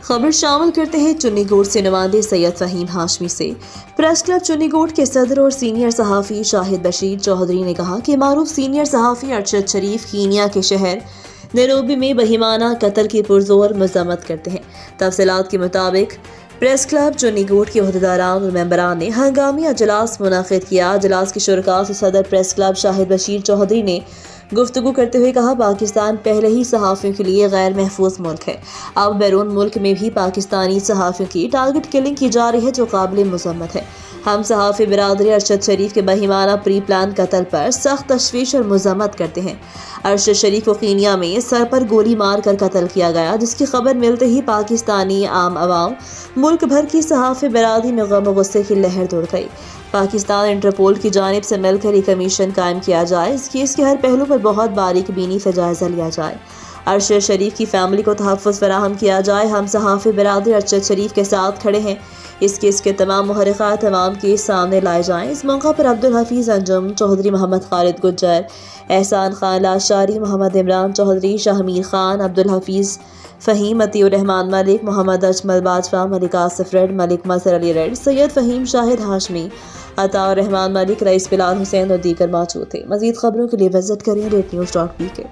खबर शामिल करते हैं चुन्नी गोट से नुमाइंदे सैयद फहीम हाशमी से। प्रेस क्लब चुन्नी गोट के सदर और सीनियर सहाफ़ी शाहिद बशीर चौधरी ने कहा कि मारूफ सीनियर सहाफ़ी अरशद शरीफ कीनिया के शहर नैरोबी में बहिमाना कत्ल की पुरजोर मज़म्मत करते हैं। तफसीलात के मुताबिक प्रेस क्लब चुन्नी गोट के ओहदेदारान और मेंबरान ने हंगामी अजलास मुनाकिद किया। अजलास के शुरका से सदर प्रेस क्लब शाहिद बशीर चौधरी ने गुफ्तगू करते हुए कहा, पाकिस्तान पहले ही सहाफ़ियों के लिए गैर महफूज मुल्क है। अब बैरून मुल्क में भी पाकिस्तानी सहाफ़ियों की टारगेट किलिंग की जा रही है, जो काबिल मज़म्मत है। हम सहाफ़ी बिरादरी अरशद शरीफ के बहिमाना प्री प्लान कत्ल पर सख्त तशवीश और मज़म्मत करते हैं। अरशद शरीफ को कीनिया में सर पर गोली मार कर कत्ल किया गया, जिसकी खबर मिलते ही पाकिस्तानी आम अवाम मुल्क भर की सहाफ़ी बिरादरी में गम और गुस्से की लहर दौड़ गई। पाकिस्तान इंटरपोल की जानिब से मिलकर ये कमीशन कायम किया जाए। इस केस के हर पहलू पर बहुत बारीक बीनी से जायज़ा लिया जाए। अरशद शरीफ की फैमिली को तहफ़्फ़ुज़ फराहम किया जाए। हम सहाफ़ी बिरादरी अरशद शरीफ के साथ खड़े हैं। इस केस के तमाम मुहर्रिक़ात तमाम के सामने लाए जाएँ। इस मौका पर अब्दुल हफीज़ अंजुम चौधरी, मोहम्मद खालिद गुज्जर, एहसान Khan Lashari, Mohammad Imran Chaudhary, Shahmir Khan, Abdul Hafeez Faheem, अतीउर Rahman Malik, Mohammad Ajmal Bajwa, Malik Asif red, Malik Mazhar Ali red, Syed Faheem, Shahid Hashmi, Ataur Rahman Malik, rice Bilal Hussain और दीगर मौजूद थे। मज़ीद खबरों के लिए विजिट करें rednews.pk।